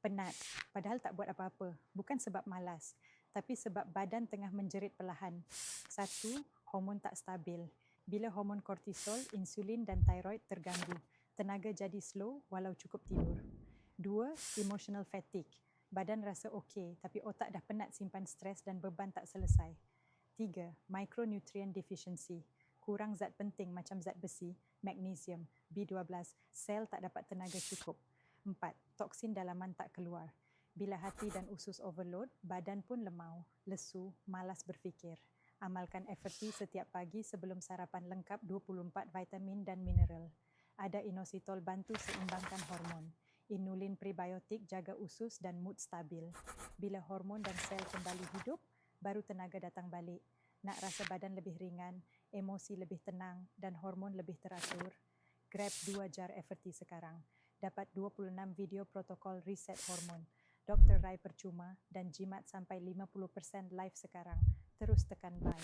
Penat, padahal tak buat apa-apa. Bukan sebab malas, tapi sebab badan tengah menjerit perlahan. 1. Hormon tak stabil. Bila hormon kortisol, insulin dan thyroid terganggu, tenaga jadi slow walau cukup tidur. 2. Emotional fatigue. Badan rasa okey, tapi otak dah penat simpan stres dan beban tak selesai. 3. Micronutrient deficiency. Kurang zat penting macam zat besi, magnesium, B12, sel tak dapat tenaga cukup. 4. Toksin dalaman tak keluar. Bila hati dan usus overload, badan pun lemau, lesu, malas berfikir. Amalkan FRT setiap pagi sebelum sarapan lengkap 24 vitamin dan mineral. Ada inositol bantu seimbangkan hormon. Inulin prebiotik jaga usus dan mood stabil. Bila hormon dan sel kembali hidup, baru tenaga datang balik. Nak rasa badan lebih ringan, emosi lebih tenang dan hormon lebih teratur? Grab 2 jar FRT sekarang. Dapat 26 video protokol reset hormon. Dr. Rai percuma dan jimat sampai 50% live sekarang. Terus tekan buy.